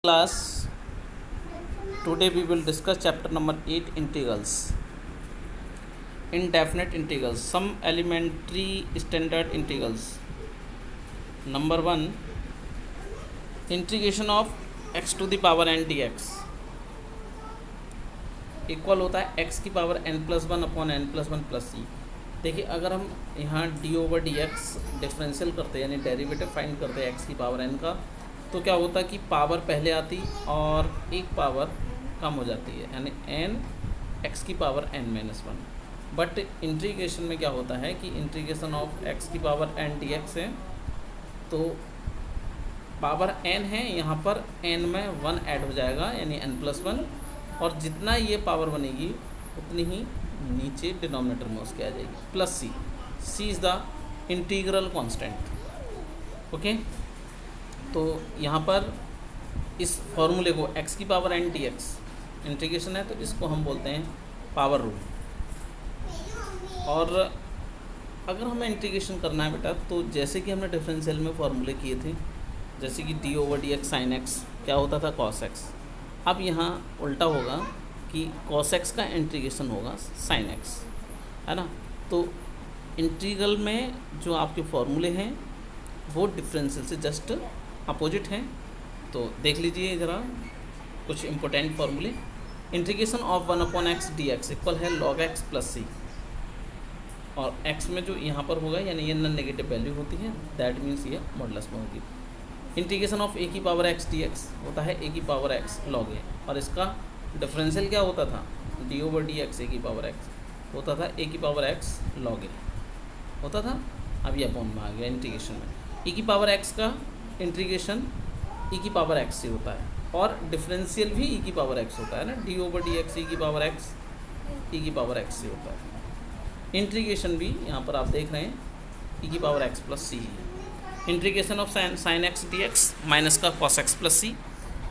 Class, today we will discuss chapter number 8, integrals. Indefinite integrals, some elementary standard integrals. Number 1, integration of x to the power n dx equal होता है x की power n+1 upon n+1+c। देखिए, अगर हम यहाँ d/dx differential करते हैं यानी डेरिवेटिव फाइंड करते हैं x की पावर n का, तो क्या होता है कि पावर पहले आती और एक पावर कम हो जाती है, यानी n x की पावर n-1। बट इंटीग्रेशन में क्या होता है कि इंटीग्रेशन ऑफ x की पावर n dx है, तो पावर n है, यहाँ पर n में 1 ऐड हो जाएगा यानी n+1, और जितना ये पावर बनेगी उतनी ही नीचे डिनोमिनेटर में उसके आ जाएगी, plus c। c is the integral constant. Okay, तो यहाँ पर इस फॉर्मूले को x की पावर n dx इंटीग्रेशन है, तो इसको हम बोलते हैं पावर रूल। और अगर हमें इंटीग्रेशन करना है बेटा, तो जैसे कि हमने डिफरेंशियल में फॉर्मूले किए थे, जैसे कि d/dx sin x क्या होता था cos x, अब यहाँ उल्टा होगा कि cos x का इंटीग्रेशन होगा sin x, है ना। तो इंटीग्रल में जो आपके फॉर्मूले हैं वो डिफरेंशियल से जस्ट अपोजिट हैं। तो देख लीजिए ज़रा कुछ इम्पोर्टेंट फॉर्मूले। Integration of 1/x dx equal है log x प्लस c, और x में जो यहाँ पर होगा यानी ये नॉन नेगेटिव वैल्यू होती है, दैट मीन्स ये मॉडुलस में होगी। इंटीग्रेशन ऑफ a की पावर x dx होता है a की पावर x log a, और इसका डिफरेंशियल क्या होता था, d/dx a की पावर x होता था a की पावर x log a होता था। अब ये अपॉन में आ गया इंटीग्रेशन में। e की पावर x का इंटीग्रेशन e की पावर x से होता है, और डिफरेंशियल भी e की पावर x होता है ना, d/dx e की पावर x e की पावर x से होता है। इंटीग्रेशन भी यहाँ पर आप देख रहे हैं e की पावर x प्लस c है। Integration of sine x dx minus का cos x plus c।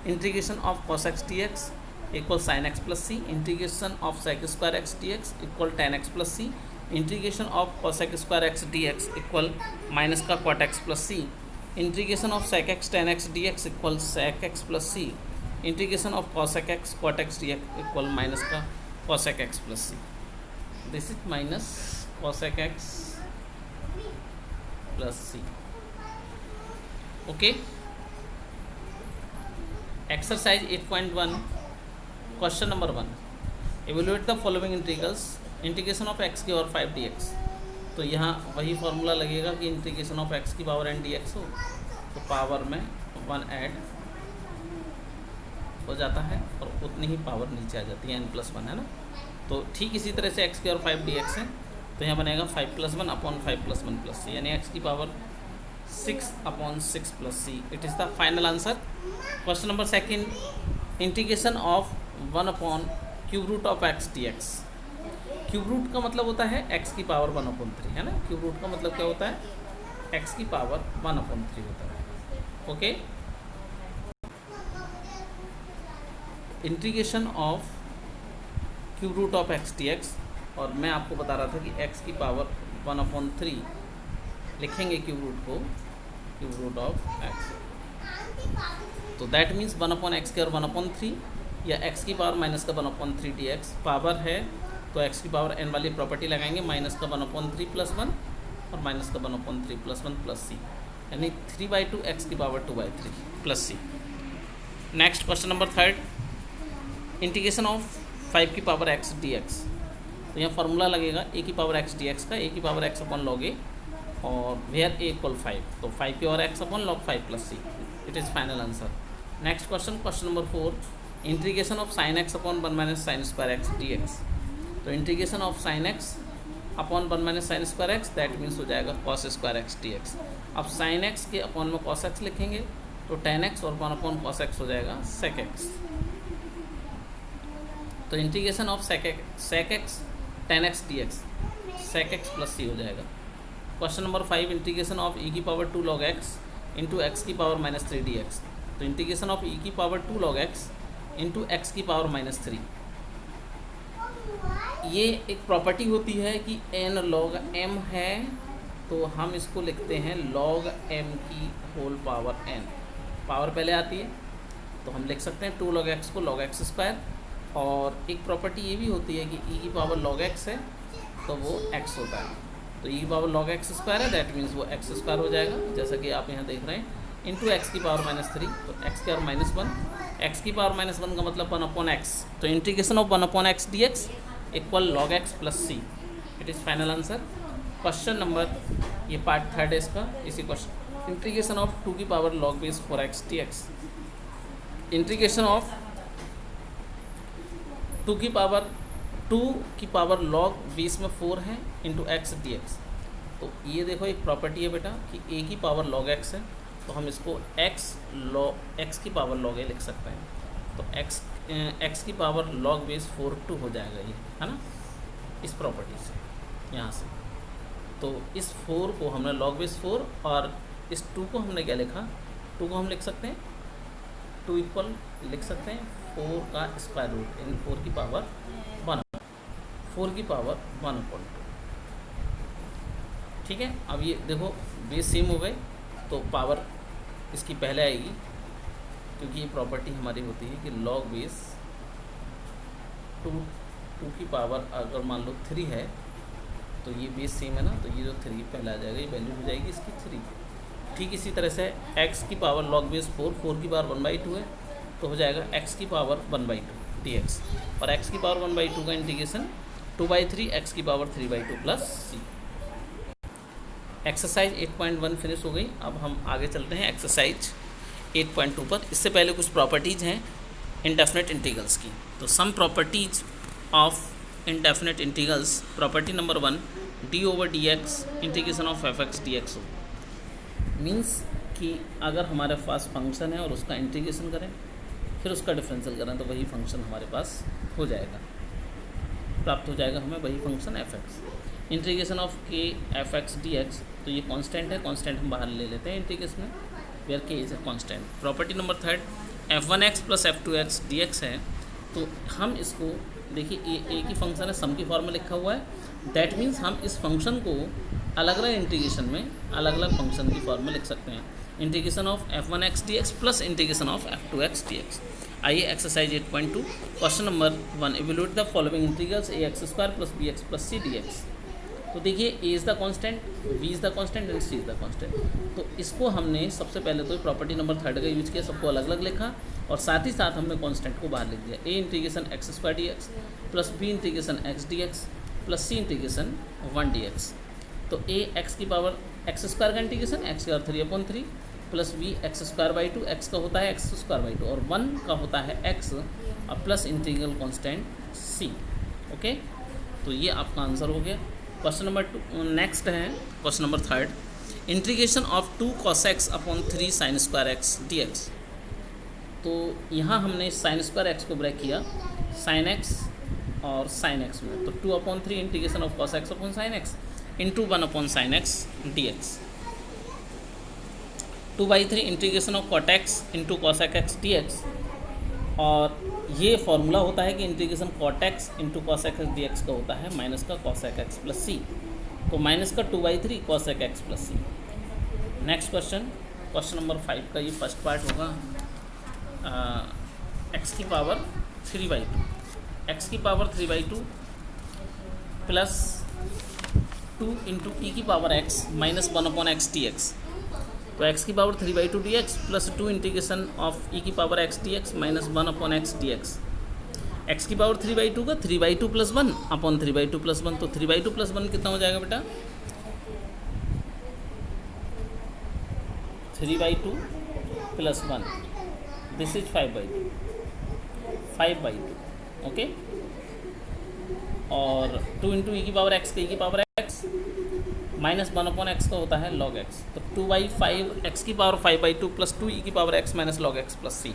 Integration of cos x dx equal sine x plus c. Integration of sec square x dx equal tan x plus c. Integration of cosec square x dx equal minus का cot x plus c. Integration of sec x tan x dx equal sec x plus c. Integration of cosec x cot x dx equal minus का cosec x plus c. This is minus cosec x plus C. Okay, exercise 8.1 question number 1, evaluate the following integrals. Integration of x की और 5 dx, तो यहाँ वही formula लगेगा कि integration of x की power n dx हो तो पावर में 1 ऐड हो जाता है और उतनी ही पावर नीचे आ जाती है, n+1 है ना। तो ठीक इसी तरह से x की और 5 dx है, तो यहाँ बनेगा 5+1 अपॉन 5+1 प्लस सी, यानी x की power 6/6 plus C. It is the final answer. Question number 2, integration of 1/क्यूब root of x dx। Cube root का मतलब होता है x की पावर 1/3, है ना। क्यूब रूट का मतलब क्या होता है, x की पावर 1/3 होता है। Okay, integration of cube root of x dx, और मैं आपको बता रहा था कि x की पावर 1/3 लिखेंगे क्यूब रूट को, क्यूब रूट ऑफ x, तो दैट मीन्स 1/x के और 1/3, या x की पावर माइनस का 1/3 dx पावर है, तो x की पावर n वाली प्रॉपर्टी लगाएंगे, माइनस का 1/3 प्लस 1 और माइनस का 1/3 प्लस 1 प्लस सी, यानी 3/2 x की power 2/3 plus C. Next question number 3, integration of 5 की पावर x dx, तो यहाँ फार्मूला लगेगा a की पावर x dx का, a की power x upon log a, और वेयर a इक्वल 5, तो 5 की और x upon log 5 plus C. It is final answer. Next question, question number 4, integration of sine x upon 1 minus sine square x dx, तो integration of sine x upon 1 minus sine square x, that means हो जाएगा cos square x dx। अब sign x के upon में cos x लिखेंगे, तो tan x और 1 cos x हो जाएगा sec x। तो integration of sec x tan x dx sec x plus C हो जाएगा। Question number 5, integration of e की power 2 log x into x की पावर -3 dx, तो इंटीग्रेशन ऑफ e की power 2 log x into x की power -3, ये एक property होती है कि n log m है, तो हम इसको लिखते हैं log m की होल पावर n। पावर पहले आती है, तो हम लिख सकते हैं 2 log x को log x स्क्वायर, और एक प्रॉपर्टी ये भी होती है कि e की पावर log x है तो वो x होता है, तो e की पावर log x स्क्वायर है, दैट मीन्स वो x स्क्वायर हो जाएगा, जैसा कि आप यहाँ देख रहे हैं, इंटू x की पावर -3, तो x की पावर -1, x की पावर -1 का मतलब 1/x, तो integration of 1/x dx equal log x plus c, it is final answer. Question number, ये पार्ट 3 है इसका, इसी क्वेश्चन, इंटीग्रेशन ऑफ 2 की power log base 4x dx, integration of 2 की पावर log बेस में 4 है इंटू x dx, तो ये देखो एक प्रॉपर्टी है बेटा कि a की पावर log x है, तो हम इसको x की पावर log a लिख सकते हैं, तो x की पावर log बेस 4 हो जाएगा ये, है ना, इस प्रॉपर्टी से यहाँ से। तो इस 4 को हमने log बेस 4 और इस 2 को हमने क्या लिखा, 2 को हम लिख सकते हैं 2 इक्वल लिख सकते हैं 4 का स्क्वायर रूट इन 4 की पावर 1/2, ठीक है। अब ये देखो बेस सेम हो गए तो पावर इसकी पहले आएगी, क्योंकि ये प्रॉपर्टी हमारी होती है कि log बेस 2 की पावर अगर मान लो 3 है तो ये बेस सेम है ना, तो ये जो 3 पहले आ जाएगा, ये वैल्यू हो जाएगी इसकी 3। ठीक इसी तरह से x की पावर log बेस 4 की पावर 1/2 है, तो हो जाएगा x की पावर 1/2 dx, और x की पावर 1/2 का इंटीग्रेशन 2/3 x की power 3/2 plus c। Exercise 8.1 finish हो गई। अब हम आगे चलते हैं एक्सरसाइज 8.2 पर। इससे पहले कुछ प्रॉपर्टीज़ हैं इंडेफिनेट इंटीग्रल्स की। तो some properties of indefinite integrals, property number 1, d/dx integration of f(x) dx हो, मीन्स कि अगर हमारे पास फंक्शन है और उसका इंटीग्रेशन करें फिर उसका डिफरेंशियल करें तो वही फंक्शन हमारे पास हो जाएगा, प्राप्त हो जाएगा हमें वही function f(x). Integration of k f(x) dx, तो ये कांस्टेंट है, कांस्टेंट हम बाहर ले लेते हैं इंटीग्रेशन में, where k is a constant. Property number 3, f(1x) plus f(2x) dx है, तो हम इसको देखिए ए की फंक्शन है, सम की फॉर्म में लिखा हुआ है, दैट मीन्स हम इस फंक्शन को अलग अलग इंटीग्रेशन में अलग अलग फंक्शन की फॉर्म में लिख सकते हैं। Integration of f(1x) dx plus integration of f(2x) dx। आइए exercise 8.2 question number 1, evaluate the following integrals ax² plus bx plus c dx। तो देखिए a is the constant, b is the constant and c is the constant. तो इसको हमने सबसे पहले तो property number 3 का यूज किया, सबको अलग अलग लिखा और साथ ही साथ हमने कांस्टेंट को बाहर लिख दिया। a integration x² dx plus b integration x dx plus c integration 1 dx। तो a x की पावर x² का इंटीग्रेशन x की power 3/3 plus b x²/2, x का होता है x²/2 और 1 का होता है x और plus integral constant c। Okay, तो ये आपका आंसर हो गया। क्वेश्चन नंबर 2 नेक्स्ट है, question number 3, integration of 2 cos x upon 3 sin square x dx। तो यहाँ हमने sin² x को ब्रेक किया sin x और sin x में, तो 2/3 integration of cos x upon sin x into 1/sin x dx, 2/3 integration of cot x into cos x dx। और ये फॉर्मूला होता है कि integration cot x into cos x dx का होता है माइनस का cos x प्लस c, तो माइनस का 2/3 cos x plus c। Next question, question number 5 का ये फर्स्ट पार्ट होगा, x की पावर 3/2, x की पावर 3/2 प्लस 2 इंटू e की power x minus 1/x dx। तो x की power 3/2 dx plus 2 integration of e की power x dx minus 1/x dx। x की पावर 3/2 का 3/2 प्लस 1 अपॉन 3/2 प्लस 1, तो 3/2 प्लस 1 कितना हो जाएगा बेटा, 3/2 प्लस 1, दिस इज 5/2, ओके। और 2 इंटू ई की पावर x का e की पावर x माइनस 1/x का होता है log x, तो 2/5 x की पावर 5/2 प्लस 2 e की power x minus log x plus c।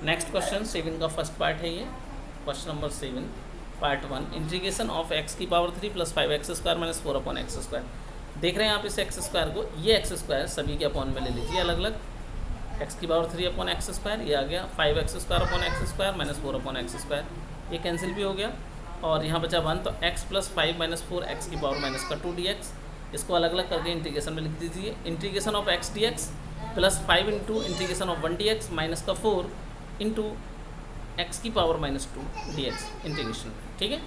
Next question 7 का फर्स्ट पार्ट है ये, question number 7 part 1, integration of x की power 3 plus 5x² minus 4/x²। देख रहे हैं आप इस x² को, ये x² सभी के अपॉन में ले लीजिए अलग अलग, x की पावर 3/x², ये आ गया 5x² माइनस 4/x², ये कैंसिल भी हो गया और यहाँ बचा 1, तो x प्लस 5 माइनस 4 x की पावर माइनस का 2 dx। इसको अलग अलग करके इंटीग्रेशन में लिख दीजिए। Integration of x dx plus 5 into integration of 1 D x minus का 4 इंटू एक्स की power minus 2 d x integration, ठीक है।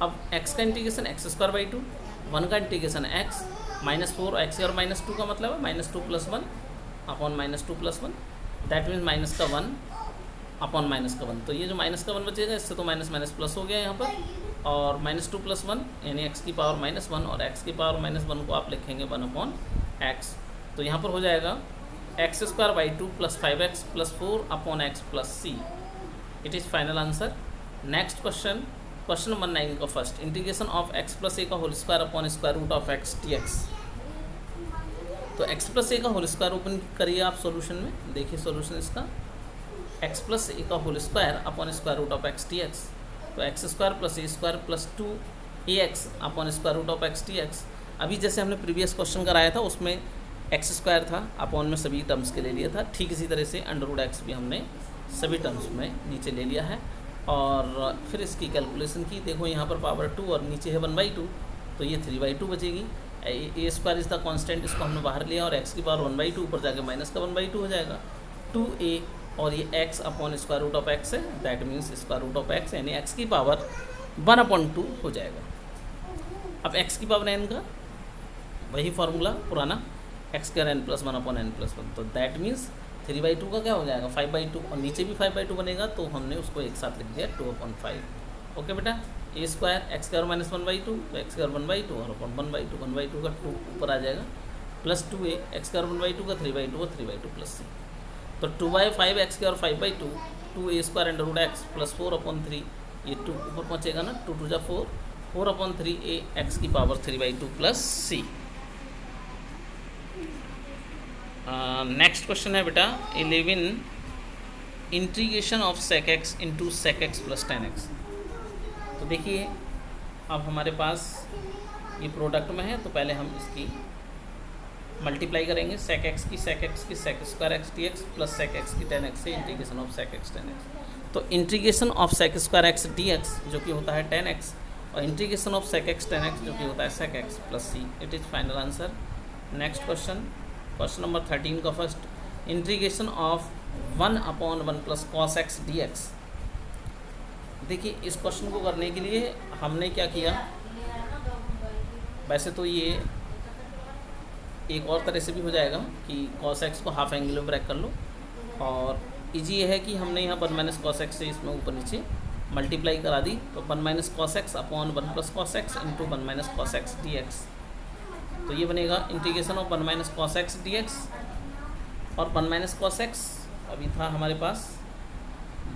अब x का इंटीग्रेशन एक्स स्क्वायर बाई 2, 1 का इंटीग्रेशन x माइनस 4 एक्स और माइनस 2 का मतलब है minus 2 plus 1 upon minus 2 plus 1, that means minus का 1 अपॉन माइनस का 1। तो ये जो माइनस का 1 बचेगा इससे तो माइनस माइनस प्लस हो गया यहाँ पर, और माइनस 2 प्लस 1 यानी एक्स की पावर माइनस 1, और एक्स की पावर माइनस 1 को आप लिखेंगे 1 अपॉन एक्स। तो यहाँ पर हो जाएगा x square by 2 plus 5x plus 4 upon x plus C. It is final answer. Next question, question number 9 का first, integration of x plus a का whole square upon square root of x d x. तो x plus a का whole square open करिए आप solution में, देखिए solution इसका, x plus a का whole square upon square root of x d x. तो x square plus a square plus 2 a x upon square root of x d x. अभी जैसे हमने प्रीवियस क्वेश्चन कराया था उसमें एक्स स्क्वायर था, upon में सभी टर्म्स के ले लिया था, ठीक इसी तरह से अंडर रूट एक्स भी हमने सभी टर्म्स में नीचे ले लिया है, और फिर इसकी कैलकुलेशन की। देखो यहाँ पर पावर 2 और नीचे है 1/2, तो ये 3/2 बचेगी। ए स्क्वायर इज़ द कॉन्स्टेंट, इसको हमने बाहर लिया, और एक्स की पावर 1/2 ऊपर जाके माइनस का 1/2 हो जाएगा, 2a, और ये x upon square root of x है, that means square root of x यानी x की पावर 1/2 हो जाएगा। अब x की पावर n का वही फार्मूला पुराना, x square n plus 1 upon n plus 1, तो दैट मीन्स 3/2 का क्या हो जाएगा 5/2, और नीचे भी 5/2 बनेगा, तो हमने उसको एक साथ लिख दिया 2/5। ओके बेटा, ए स्क्वायर एक्स स्क्वायर माइनस 1/2, तो एक्स स्क्वायर 1/2 और अपॉन 1/2 का 2 ऊपर आ जाएगा, प्लस 2a एक्स स्क्वायर 1/2 का 3/2 और 3/2 प्लस c। तो 2/5 x square 5/2, 2a square under root x plus 4/3, ये 2 ऊपर पहुँचेगा ना, 2 2 जा 4, 4/3a एक्स की power 3/2 plus c। Next question है बेटा 11, integration of sec x into sec x plus 10x। तो देखिए अब हमारे पास ये प्रोडक्ट में है, तो पहले हम इसकी मल्टीप्लाई करेंगे, सेक एक्स की sec square x d x plus sec x की 10x से integration of sec x 10x। तो integration of sec square x d x जो कि होता है 10x, और integration of sec x 10x जो कि होता है sec x plus c। It is final answer. Next question, question number 13 का first, integration of 1/1 plus cos x d x. देखिए इस क्वेश्चन को करने के लिए हमने क्या किया, वैसे तो ये एक और तरह से भी हो जाएगा कि कॉस एक्स को हाफ एंगल में ब्रेक कर लो, और इजी ये है कि हमने यहाँ 1 माइनस कॉस एक्स से इसमें ऊपर नीचे मल्टीप्लाई करा दी, तो 1 minus cos x upon 1 plus cos x into 1 minus cos x d x. तो ये बनेगा integration of 1 minus cos x d x, और 1 माइनस कॉस एक्स अभी था हमारे पास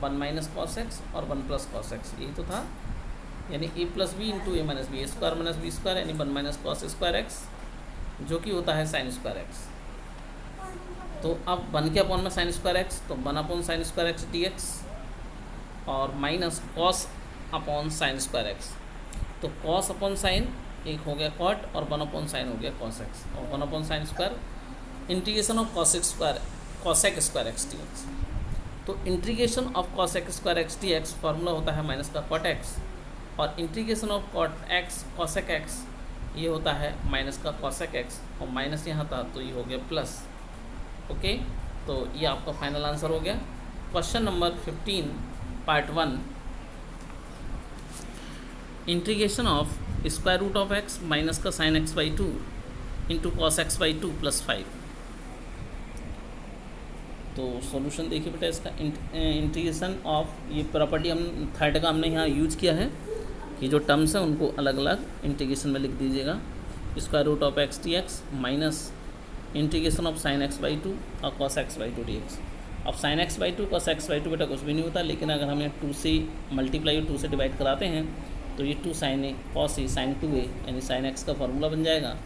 1 माइनस कॉस एक्स और 1 प्लस कॉस एक्स, यही तो था, यानी a plus b into a minus b, a square minus b square, यानी 1 माइनस कॉस स्क्वायर एक्स जो कि होता है साइन स्क्वायर एक्स। तो अब 1 के अपॉन में साइन स्क्वायर एक्स, तो 1 upon sine square x d x, और minus cos upon sine square x. तो कॉस अपॉन साइन एक हो गया कॉट, और 1 अपॉन साइन हो गया कॉस एक्स, और 1 upon sine square integration of cosec square x d x. तो integration of cosec square x d x formula होता है माइनस का कॉट एक्स, और integration of cot x cosec x ये होता है माइनस का कॉसेक एक्स, और माइनस यहाँ था तो ये हो गया प्लस। ओके, तो ये आपका फाइनल आंसर हो गया। Question number 15 part 1, integration of square root of x minus का sine x by 2 into cos x by 2 plus 5। तो सॉल्यूशन देखिए बेटा इसका, इंटीग्रेशन ऑफ, ये प्रॉपर्टी हम थर्ड का हमने यहाँ यूज किया है कि जो टर्म्स हैं उनको अलग अलग इंटीग्रेशन में लिख दीजिएगा, square root of x d x minus integration of sine x by 2 और cos x by 2 d x. अब sine x by 2 cos x by 2 बेटा कुछ भी नहीं होता, लेकिन अगर हम यहाँ 2 से मल्टीप्लाई और 2 से डिवाइड कराते हैं तो ये 2 sign A cos A sign 2a यानी साइन एक्स का फार्मूला बन जाएगा,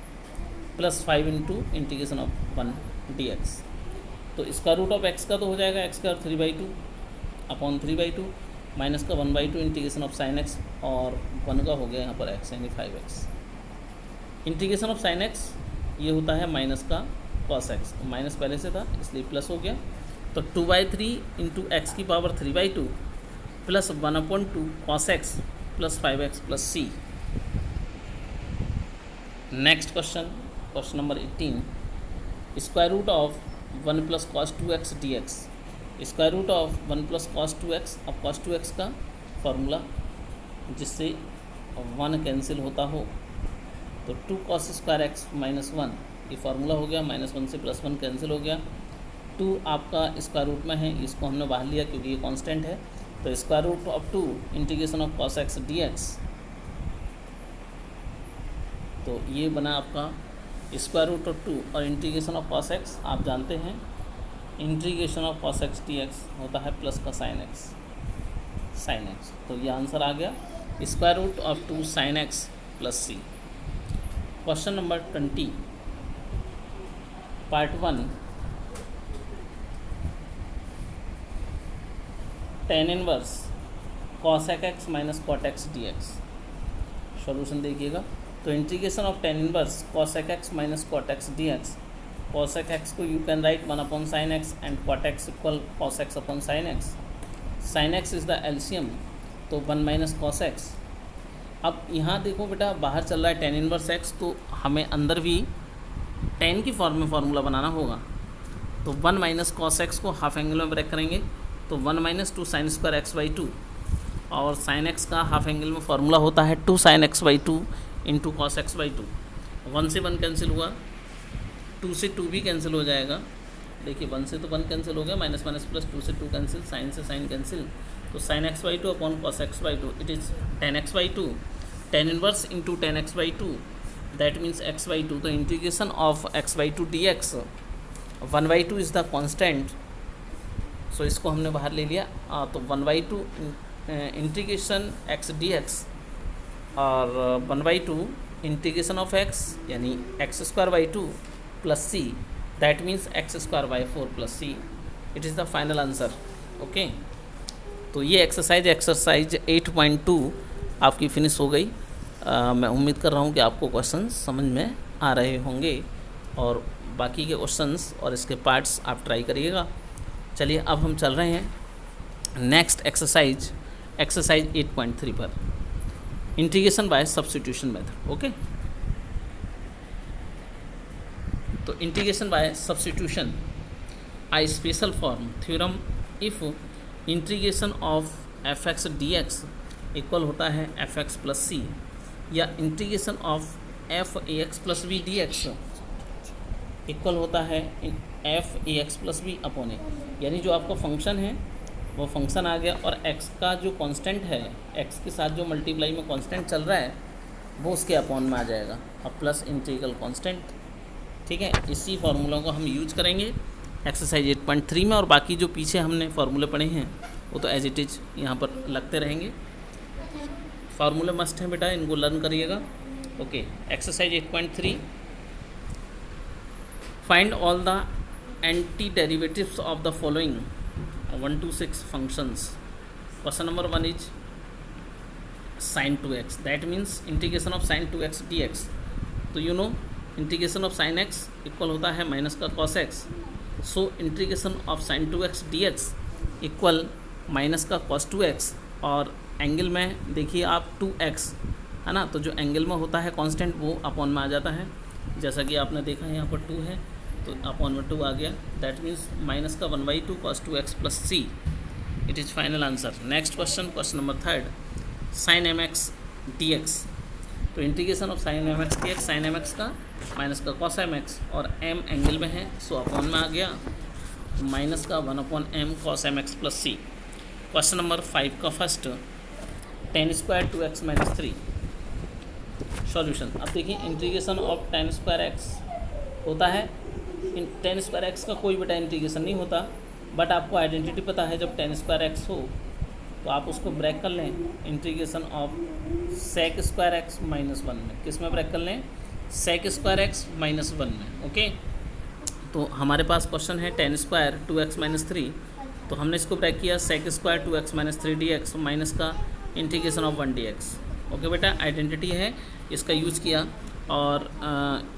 plus 5 into integration of 1 D x. तो स्क्वायर रूट ऑफ एक्स का तो हो जाएगा एक्स का 3/2 अपॉन 3/2 माइनस का 1/2 इंटीग्रेशन ऑफ साइन एक्स, और 1 का हो गया यहाँ पर एक्स यानी 5x। Integration of sine x ये होता है माइनस का कॉस एक्स, तो माइनस पहले से था इसलिए प्लस हो गया, तो 2/3 इंटू एक्स की power 3/2 plus 1/2 cos x plus 5x plus c। Next question, question number 18, square root of one plus cos 2x dx, square root of one plus cos 2x। अब cos 2x का formula जिससे 1 cancel होता हो तो 2 cos square x minus 1 ये formula हो गया, -1 से +1 कैंसिल हो गया। 2 आपका स्क्वायर रूट में है, इसको हमने बाहर लिया क्योंकि ये कांस्टेंट है, तो square root of 2 integration of cos x dx, तो ये बना आपका स्क्वायर रूट ऑफ 2 और इंटीग्रेशन ऑफ cos x आप जानते हैं integration of cos x dx होता है प्लस का sin x, तो ये आंसर आ गया square root of 2 sin x plus c। Question number 20 part 1 tan inverse cos x minus cot x dx। Solution देखिएगा, तो integration of tan inverse cos x minus cot x dx, cos x को you can write 1 sin x and cot x equal cos x sin x, sin x is the LCM तो 1 minus cos x। अब यहाँ देखो बेटा बाहर चल रहा है tan इनवर्स x, तो हमें अंदर भी tan की फॉर्म में फार्मूला बनाना होगा, तो 1 माइनस cos x को हाफ एंगल में ब्रेक करेंगे तो 1 minus 2 sin square x by 2, और sin x का हाफ एंगल में फार्मूला होता है 2 sin x by 2 into cos x by 2। 1 से 1 कैंसिल हुआ, 2 से 2 भी कैंसिल हो जाएगा, देखिए 1 से तो 1 कैंसिल हो गया, माइनस माइनस प्लस 2 से 2 कैंसिल, साइन से साइन कैंसिल, तो sin x by 2 upon cos x by 2 it is tan x by 2, tan inverse into tan x by 2 that means x by 2, तो integration of x by 2 dx 1 by 2 is the constant, so इसको हमने बाहर ले लिया, तो 1 by 2 integration x dx और 1 by 2 integration of x यानी x square by 2 plus c that means x square by 4 plus c, it is the final answer. Okay, तो ये एक्सरसाइज 8.2 आपकी फिनिश हो गई। मैं उम्मीद कर रहा हूँ कि आपको क्वेश्चंस समझ में आ रहे होंगे और बाकी के क्वेश्चंस और इसके पार्ट्स आप ट्राई करिएगा। चलिए अब हम चल रहे हैं नेक्स्ट एक्सरसाइज 8.3 पर, integration by substitution method. Okay, तो integration by substitution I special form theorem if integration of fx dx equal होता है fx प्लस c, या integration of f(ax plus b dx equal होता है f(ax plus b upon a, यानी जो आपका function है वो फंक्शन आ गया और x का जो कांस्टेंट है, x के साथ जो मल्टीप्लाई में कांस्टेंट चल रहा है वो उसके अपॉन में आ जाएगा, अब प्लस इंटीग्रल कांस्टेंट। ठीक है, इसी फार्मूला को हम यूज करेंगे एक्सरसाइज 8.3 में, और बाकी जो पीछे हमने फार्मूले पढ़े हैं वो तो एज इट इज़ यहाँ पर लगते रहेंगे। फार्मूले मस्ट हैं बेटा, इनको लर्न करिएगा। Okay, exercise 8.3 find all the anti derivatives of the following 1 to 6 functions. Question number 1 is sin 2x, that means integration of sin 2x dx, तो you know integration of sin x equal होता है minus का cos x, so integration of sin 2x dx equal minus का cos 2x, और angle में देखिए आप 2x है ना, तो जो एंगल में होता है कांस्टेंट वो अपॉन में आ जाता है, जैसा कि आपने देखा है यहाँ पर 2 है तो अपॉन में 2 आ गया, दैट मीन्स माइनस का 1 by 2 cos 2x plus c, it is final answer. Next question, question number 3 sin mx dx, तो integration of sin mx dx, sin mx का माइनस का cos mx और m एंगल में है so upon में आ गया, minus का 1 upon m cos mx plus c। Question number 5 का first tan square 2x minus 3, solution. अब देखिए integration of tan square x होता है, tan स्क्वायर x का कोई बेटा इंटीग्रेशन नहीं होता, बट आपको आइडेंटिटी पता है जब tan स्क्वायर x हो तो आप उसको ब्रेक कर लें integration of sec square x minus 1 में, किस में ब्रेक कर लें, sec स्क्वायर x माइनस 1 में। ओके, तो हमारे पास क्वेश्चन है tan स्क्वायर 2x माइनस 3, तो हमने इसको ब्रेक किया sec square 2x minus 3 dx minus का इंटीग्रेशन ऑफ 1 dx। ओके बेटा, आइडेंटिटी है, इसका यूज़ किया, और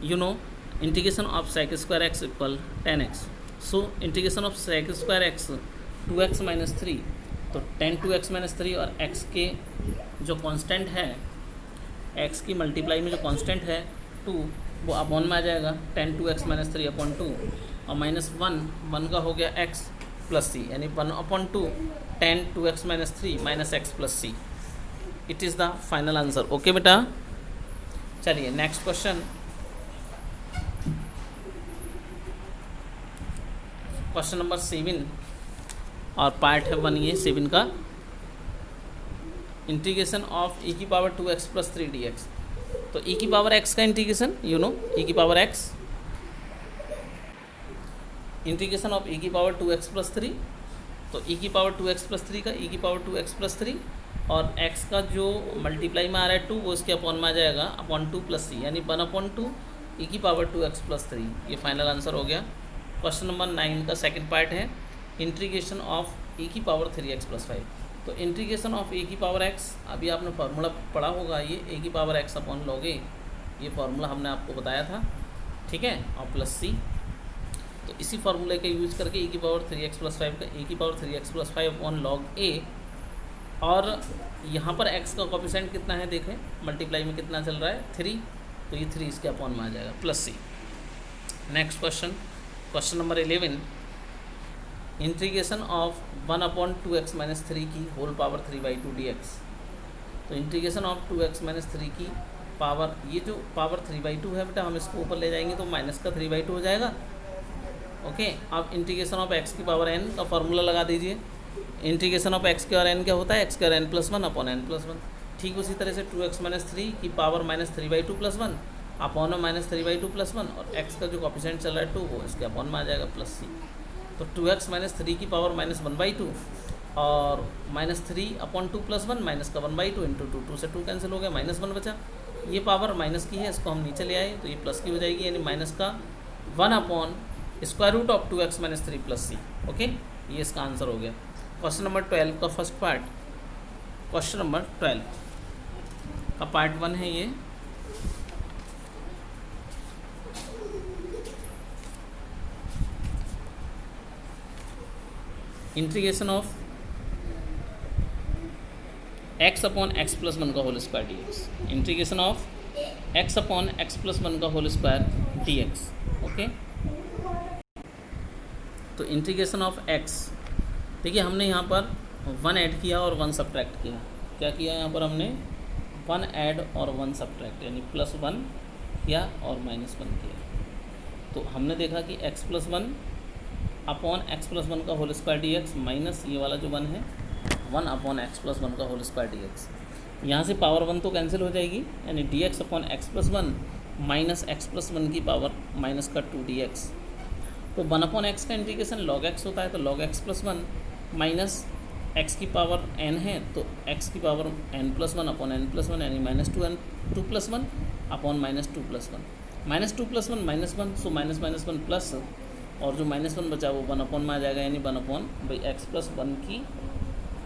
you know integration of sec square x equal tan x, so integration of sec square x 2x minus 3, तो tan 2x minus 3 और x के जो कांस्टेंट है, x की मल्टीप्लाई में जो कांस्टेंट है 2 वो अपॉन में आ जाएगा, tan 2x माइनस 3 अपॉन 2, और माइनस वन, वन का हो गया एक्स प्लस सी, यानी 1/2 tan 2x minus 3 minus x plus C. It is the final answer. Okay बेटा, चलिए नेक्स्ट क्वेश्चन। क्वेश्चन नंबर 7 और पार्ट है 1 ये 7 का। इंटीग्रेशन ऑफ e की पावर 2x प्लस 3 dx। तो e की पावर x का इंटीग्रेशन यू नो, e की power x, integration of e की पावर 2x प्लस 3, तो e की पावर 2x प्लस 3 का e की पावर 2x प्लस 3 और x का जो मल्टीप्लाई में आ रहा है 2 वो इसके अपॉन में आ जाएगा अपॉन 2 प्लस सी, यानी 1/2 e की पावर 2x प्लस 3। ये फाइनल आंसर हो गया। क्वेश्चन नंबर 9 का सेकंड पार्ट है इंटीग्रेशन ऑफ e की पावर 3x प्लस 5। तो इंटीग्रेशन ऑफ ए की पावर एक्स, अभी आपने फार्मूला पढ़ा होगा, ये ए की पावर एक्स अपॉन लॉग ए, ये फार्मूला हमने आपको बताया था, ठीक है, और प्लस सी। तो इसी फार्मूले का यूज़ करके e की पावर 3x प्लस 5 का e की power 3x plus 5 upon log a, और यहाँ पर x का कोफिशिएंट कितना है देखें, मल्टीप्लाई में कितना चल रहा है 3, तो ये 3 इसके अपॉन में आ जाएगा plus C. Next question, question number 11, integration of 1/2x minus 3 की होल पावर 3/2 dx। तो इंटीग्रेशन ऑफ 2x माइनस 3 की पावर, ये जो पावर 3/2 है बेटा, हम इसको ऊपर ले जाएंगे तो माइनस का 3/2 हो जाएगा। ओके, अब इंटीग्रेशन ऑफ x की पावर n का फार्मूला लगा दीजिए। इंटीग्रेशन ऑफ x के और n क्या होता है, x के और n plus 1 upon n plus 1। ठीक उसी तरह से 2x माइनस 3 की पावर माइनस 3/2 प्लस 1 अपॉन में माइनस 3/2 प्लस 1, और x का जो कोफिशिएंट चल रहा है 2 वो इसके अपॉन में आ जाएगा प्लस सी। तो 2x माइनस 3 की पावर माइनस 1/2 और माइनस 3 अपॉन 2 प्लस 1, माइनस का 1/2 इंटू 2, 2 से 2 कैंसिल हो गया, माइनस 1 बचा। ये पावर माइनस की है, इसको हम नीचे ले आए तो ये प्लस की हो जाएगी, यानी माइनस का 1 upon square root of 2x minus 3 plus C. Okay, ये इसका आंसर हो गया। क्वेश्चन नंबर 12 का फर्स्ट पार्ट, क्वेश्चन नंबर 12 का पार्ट 1 है ये। Integration of x upon x plus 1 का whole square d x, integration of x upon x plus 1 का whole square d x. Okay, तो इंटीग्रेशन ऑफ x, देखिए हमने यहाँ पर 1 ऐड किया और 1 सब्ट्रैक्ट किया। क्या किया यहाँ पर हमने 1 ऐड और 1 सब्ट्रैक्ट, यानी प्लस 1 किया और माइनस 1 किया। तो हमने देखा कि x plus 1 upon x plus 1 का whole square d x minus ये वाला जो 1 है 1 अपॉन एक्स प्लस 1 का होल स्क्वायर डी एक्स। यहाँ से पावर 1 तो कैंसिल हो जाएगी, यानी D x upon x plus 1 minus x plus 1 की पावर माइनस का 2 डी एक्स। तो 1 अपॉन एक्स का इंटीग्रेशन लॉग एक्स होता है, तो log x plus 1 minus x की पावर n है, तो x की power n plus 1 upon n plus 1, यानी minus 2 plus 1 upon minus 2 plus 1, minus 2 plus 1 minus 1, so minus minus 1 plus, और जो माइनस 1 बचा वो 1 अपॉन में आ जाएगा, यानी 1 अपॉन भाई एक्स प्लस 1 की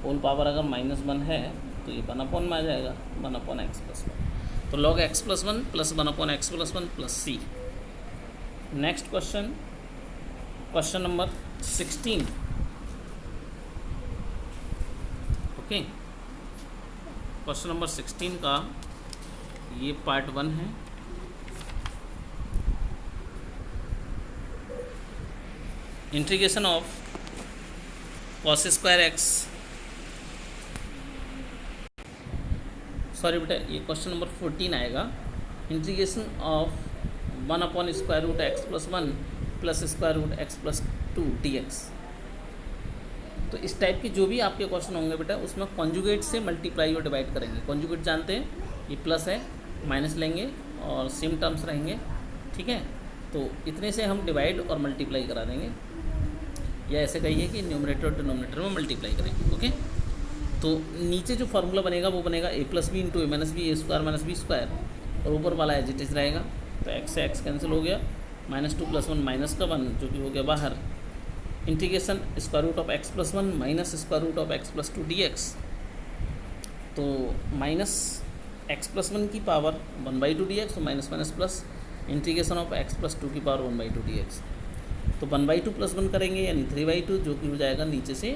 होल पावर अगर माइनस 1 है तो ये 1 अपॉन में आ जाएगा 1 अपॉन एक्स प्लस 1। तो log x plus 1 plus 1 upon x plus 1 plus सी। Next question, question number 16। Okay, question number 16 का ये पार्ट 1 है। Integration of cos square x, sorry बेटा ये क्वेश्चन नंबर 14 आएगा। Integration of 1 upon square root x plus 1 plus square root x plus 2 d x. तो इस type के जो भी आपके क्वेश्चन होंगे बेटा उसमें कॉन्जुगेट से मल्टीप्लाई और डिवाइड करेंगे। कॉन्जुगेट जानते हैं, ये प्लस है माइनस लेंगे और सेम टर्म्स रहेंगे, ठीक है। तो इतने से हम डिवाइड और मल्टीप्लाई करा देंगे, या ऐसे कहिए कि न्यूमरेटर और डिनोमिनेटर में मल्टीप्लाई करेंगे। ओके, तो नीचे जो फार्मूला बनेगा वो बनेगा ए plus b into a minus b, a square minus b square, और ऊपर वाला एज इट इज रहेगा। तो एक्स से एक्स कैंसिल हो गया, माइनस 2 प्लस 1 माइनस का 1 जो कि हो गया बाहर। Integration square root of x plus 1 minus square root of x plus 2 d x. तो माइनस एक्स प्लस 1 की पावर 1/2 डी एक्स, तो minus minus plus integration of x plus 2 की पावर 1/2 डी एक्स। तो 1/2 प्लस 1 करेंगे यानी 3/2, जो कि हो जाएगा नीचे से,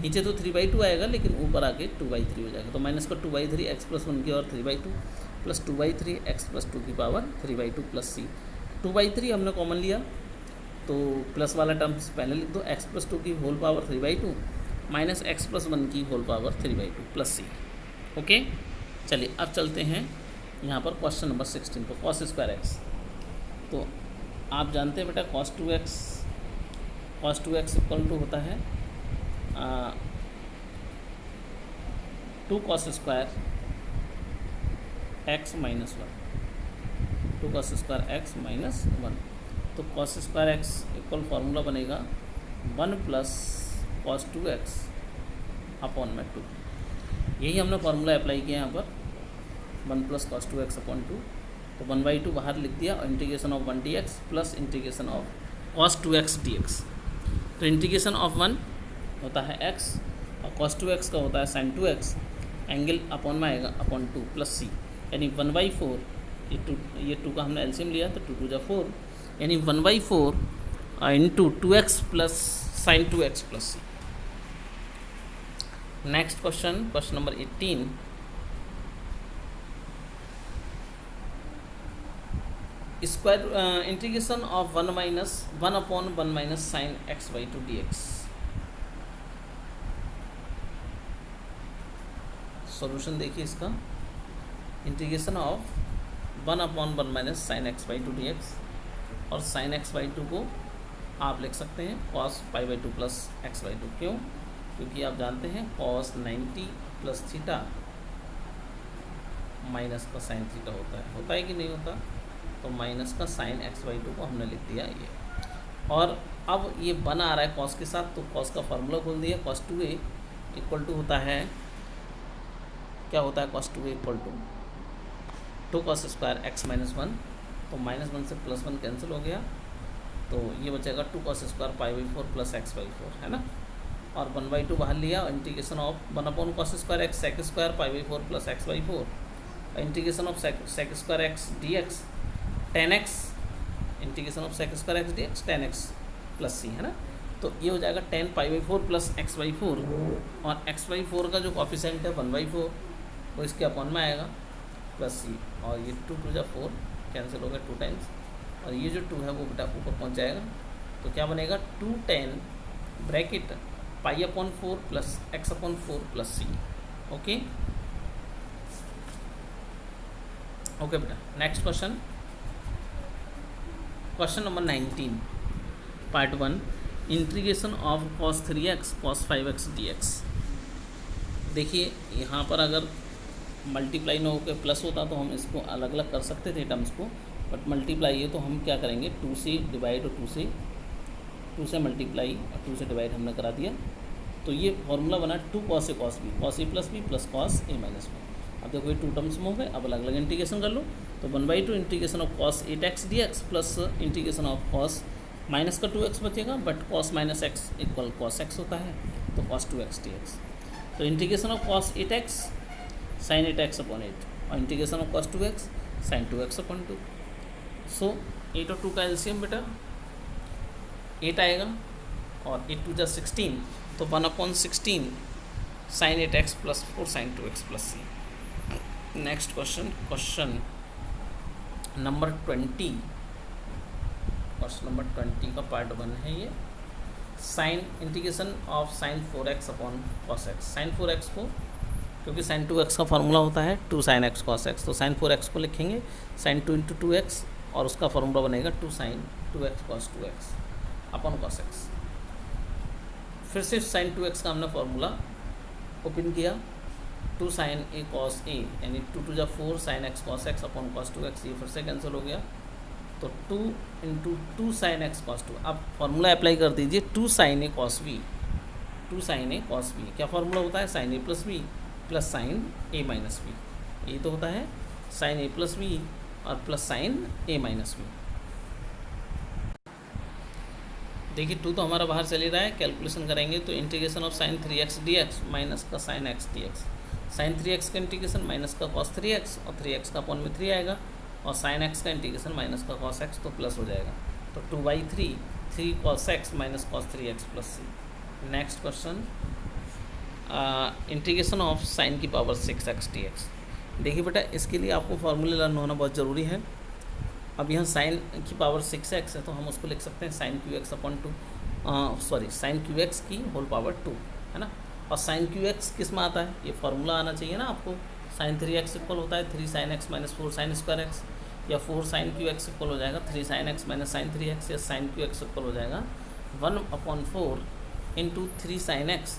नीचे तो 3/2 आएगा लेकिन ऊपर आके 2/3 हो जाएगा। तो माइनस का 2/3 एक्स प्लस 1 की और 3/2 प्लस 2/3 एक्स प्लस 2 की पावर 3/2 प्लस सी। 2/3 हमने कॉमन लिया, तो प्लस वाला टर्म्स पहले लिख दो, एक्स प्लस टू की whole power 3/2 minus x plus one की होल पावर 3/2 प्लस सी। ओके, चलिए अब चलते हैं यहाँ पर क्वेश्चन नंबर 16 पर, कॉस स्क्वायर एक्स। तो आप जानते हैं बेटा cos two x equal to होता है 2 cos square x minus 1, 2 cos square x minus 1। तो cos square x equal formula बनेगा 1 प्लस cos 2x अपॉन में 2। यही हमने फार्मूला अप्लाई किया यहाँ पर, 1 प्लस cos 2x अपॉन 2। तो 1/2 बाहर लिख दिया और integration of 1 dx plus integration of cos 2x dx। तो इंटीग्रेशन ऑफ 1 होता है x और cos 2x का होता है sin 2x, एंगल अपॉन में आएगा अपॉन 2 प्लस सी, यानी 1/4। ये 2 का हमने एलसीएम लिया तो 2 2 4, यानी 1/4 into 2x plus sine 2x plus C. Next question number 18। Square integration of 1 upon 1 minus sine x/2 dx। Solution देखिए इसका, integration of 1 upon 1 minus sine x/2 dx, और साइन x/2 को आप लिख सकते हैं cos π/2 प्लस x/2। क्यों? क्योंकि आप जानते हैं cos 90 प्लस थीटा माइनस का साइन थीटा होता है कि नहीं होता? तो माइनस का साइन x/2 को हमने लिख दिया ये। और अब ये बन आ रहा है cos के साथ, तो cos का फार्मूला खोल दिया, cos 2a इक्वल टू होता है, क्या होता है cos 2a equal to 2 cos square x minus 1। तो -1 से +1 कैंसिल हो गया, तो ये बचेगा 2 cos स्क्वायर π/4 प्लस x/4, है ना। और 1/2 बाहर लिया, integration of 1 upon cos square x sec square π/4 plus x/4, integration of sec square x dx tan x, integration of sec square x dx tan x plus C, है ना। तो ये हो जाएगा tan π/4 प्लस x/4, और x/4 का जो coefficient है 1/4 वो इसके अपॉन में आएगा प्लस सी, और ये 2 2 4 कैंसिल हो गया 2 टाइम्स, और ये जो 2 है वो बेटा ऊपर पहुंच जाएगा। तो क्या बनेगा 2 tan bracket π/4 plus x/4 plus सी। ओके ओके बेटा, next question number 19 part 1, integration of cos 3x cos 5x dx। देखिए यहाँ पर अगर मल्टीप्लाई न होकर प्लस होता तो हम इसको अलग अलग कर सकते थे टर्म्स को, बट मल्टीप्लाई है तो हम क्या करेंगे 2 से डिवाइड और 2 से मल्टीप्लाई और 2 से डिवाइड हमने करा दिया। तो ये फॉर्मूला बना 2 cos a cos b cos a plus b plus cos a minus b। अब देखो ये 2 टर्म्स में हो गए, अब अलग अलग इंटीग्रेशन कर लो। तो 1/2 integration of cos 8x dx plus integration of cos minus का 2x बचेगा, but cos minus x equal cos x होता है, तो cos 2x dx। तो integration of cos 8x sin 8x upon 8, और integration of cos 2x sin 2x upon 2। सो 8 और 2 का LCM बेटा 8 आएगा, और 8 2 16, तो 1/16 sin 8x plus 4 sin 2x plus सी। Next question number 20, question number 20 का पार्ट 1 है ये। Sine integration of sin 4x upon cos x। sin 4x को, क्योंकि sin 2x का फार्मूला होता है 2 sin x cos x, तो sin 4x को लिखेंगे sin 2 × 2x, और उसका फार्मूला बनेगा 2 sin 2x cos 2x upon cos x। फिर से sin 2x का हमने फार्मूला ओपन किया, 2 sin a cos a, यानी 2 2 4 sin x cos x upon cos 2x, ये फिर से कैंसिल हो गया। तो 2 × 2 sin x cos 2। अब फार्मूला अप्लाई कर दीजिए 2 sin a cos b, 2 sin a cos b क्या फार्मूला होता है sin a plus b plus sin a minus b। ये तो होता है sin a प्लस b और plus sin a minus b। देखिए 2 तो हमारा बाहर चल ही रहा है, कैलकुलेशन करेंगे तो integration of sin 3x dx minus का sin x dx, sin 3x का इंटीग्रेशन माइनस का cos 3x, और 3x का अपॉन में 3 आएगा, और sin x का इंटीग्रेशन माइनस का cos x, तो प्लस हो जाएगा। तो 2/3 3 cos x minus cos 3x plus C. Next question integration of sin की पावर 6x dx। देखिए बेटा इसके लिए आपको फार्मूले लर्न होना बहुत ज़रूरी है। अब यहाँ साइन की पावर 6x है तो हम उसको लिख सकते हैं sine cube x upon two, sorry sine cube x की होल पावर 2, है ना। और साइन क्यू एक्स किस में आता है, ये फार्मूला आना चाहिए ना आपको। साइन 3x इक्वल होता है 3 sin x minus 4 sin square x, या 4 sin क्यू एक्स इक्वल हो जाएगा 3 sin x minus sine 3x, या साइन क्यू एक्स इक्वल हो जाएगा 1/4 into 3 sin x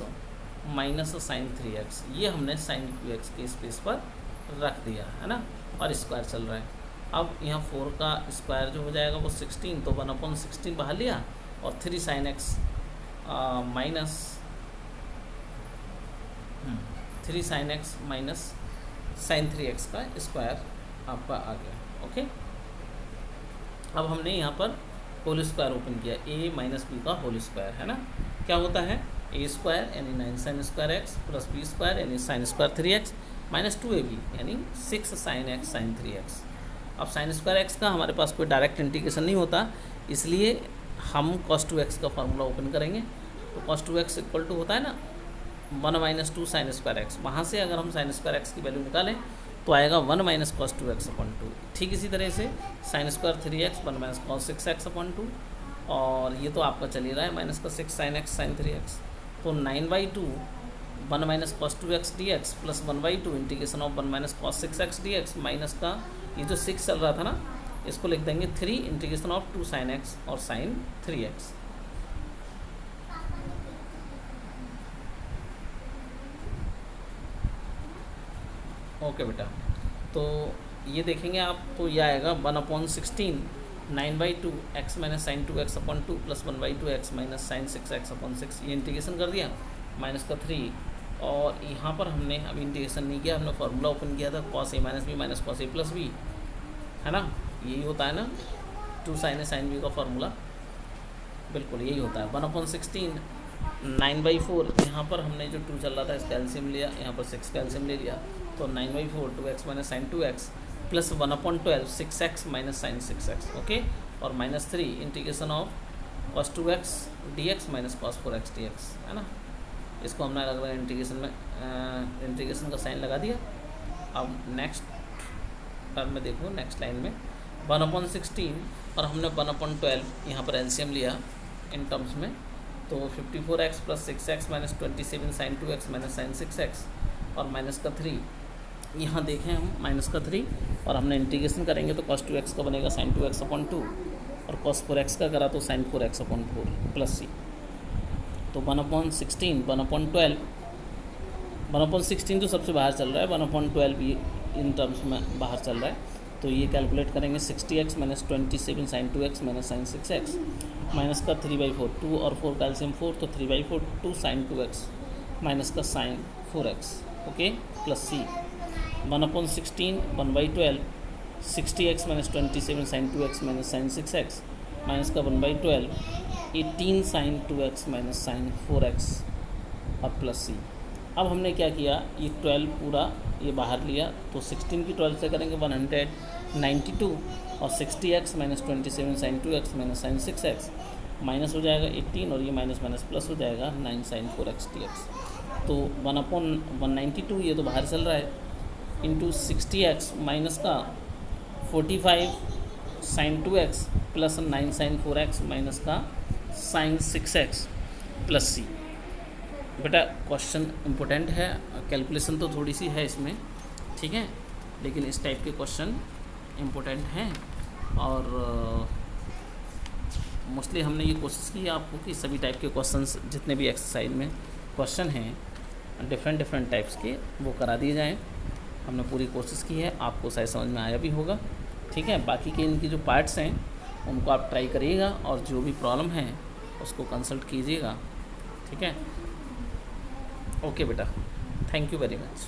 minus sine 3x। ये हमने साइन क्यू एक्स के स्पेस पर रख दिया, है ना, और स्क्वायर चल रहा है। अब यहाँ 4 का स्क्वायर जो हो जाएगा वो 16, तो 1/16 बाहर लिया और 3 sin x minus 3 sin x minus sine 3x का स्क्वायर आपका आ गया। ओके, अब हमने यहाँ पर होल स्क्वायर ओपन किया, a माइनस बी का होल स्क्वायर, है ना। क्या होता है, a स्क्वायर यानी 9 sin square x plus b square यानी sine square 3x minus 2ab यानी 6 sin x साइन 3x। अब साइन स्क्वायर एक्स का हमारे पास कोई डायरेक्ट इंटीग्रेशन नहीं होता, इसलिए हम cos 2x का फार्मूला ओपन करेंगे। तो cos 2x इक्वल टू होता है ना 1 माइनस 2 साइन स्क्वायर एक्स, वहाँ से अगर हम साइन स्क्वायर एक्स की वैल्यू निकालें तो आएगा 1 माइनस cos 2x अपॉन 2। ठीक इसी तरह से sign square 3x 1 minus cos 6x upon 2, और ये तो आपका चल ही रहा है माइनस का 6 sin x साइन 3x। तो 9/2 1 minus cos 2x dx plus 1/2 integration of 1 minus cos 6x dx minus का ये जो 6 चल रहा था ना, इसको लिख देंगे 3 इंटीग्रेशन ऑफ 2 sin x और साइन 3x। ओके बेटा, तो ये देखेंगे आप, तो ये आएगा 1/16 9/2 x minus sine 2x upon 2 plus 1/2 x minus sine 6x upon 6। ये इंटीग्रेशन कर दिया माइनस का 3, और यहाँ पर हमने अभी इंटीग्रेशन नहीं किया, हमने फार्मूला ओपन किया था cos a minus b minus cos a plus b, है ना। यही होता है ना 2 sin a साइन बी का फार्मूला, बिल्कुल यही होता है। 1/16 9/4, यहाँ पर हमने जो 2 चल रहा था इसका एलसीएम लिया, यहाँ पर 6 का एलसीएम ले लिया, तो 9/4 2x minus sine 2x plus 1/12 6x minus sine 6x। Okay, और minus 3 integration of cos 2x dx minus cos 4x dx, है ना। इसको हमने अलग अलग इंटीग्रेशन में इंटीग्रेशन का साइन लगा दिया। अब नेक्स्ट टर्म में देखो, नेक्स्ट लाइन में 1/16 और हमने 1/12 यहाँ पर एलसीएम लिया इन टर्म्स में, तो 54x plus 6x minus 27 sine 2x minus sine 6x, और माइनस का 3 यहाँ देखें हम माइनस का 3, और हमने इंटीग्रेशन करेंगे तो cos 2x का बनेगा साइन 2x अपॉन 2, और cos 4x का करा तो sign 4x upon 4 plus c। तो 1/16 1/12 1/16 तो सबसे बाहर चल रहा है, 1/12 भी इन टर्म्स में बाहर चल रहा है, तो ये कैलकुलेट करेंगे 60x minus 27 sine 2x minus sine 6x minus का 3/4 2 और 4 का एलसीएम 4, तो 3/4 2 साइन 2x माइनस का sine 4x। Okay, plus c 1/16 1/12 60x minus 27 sine 2x minus sine 6x minus का 1/12 18 sign 2x minus sign 4x और plus c। अब हमने क्या किया, ये 12 पूरा ये बाहर लिया, तो 16 की 12 से करेंगे 192, और 60x minus 27 sine 2x minus sine 6x minus हो जाएगा 18, और ये माइनस माइनस प्लस हो जाएगा 9 साइन 4x dx। तो 1/192 ये तो बाहर चल रहा है, इंटू 60x माइनस का 45 sine 2x plus 9 sine 4x minus का साइन 6x प्लस c। बेटा क्वेश्चन इम्पोर्टेंट है, कैलकुलेशन तो थोड़ी सी है इसमें, ठीक है, लेकिन इस टाइप के क्वेश्चन इम्पोर्टेंट हैं, और मोस्टली हमने ये कोशिश की है आपको कि सभी टाइप के क्वेश्चंस जितने भी एक्सरसाइज में क्वेश्चन हैं डिफरेंट टाइप्स के वो करा दिए जाएं। हमने पूरी कोशिश की है, आपको शायद समझ में आया भी होगा, ठीक है। बाकी के इनकी जो पार्ट्स हैं उनको आप ट्राई करिएगा, और जो भी प्रॉब्लम है उसको कंसल्ट कीजिएगा, ठीक है। ओके बेटा, थैंक यू वेरी मच।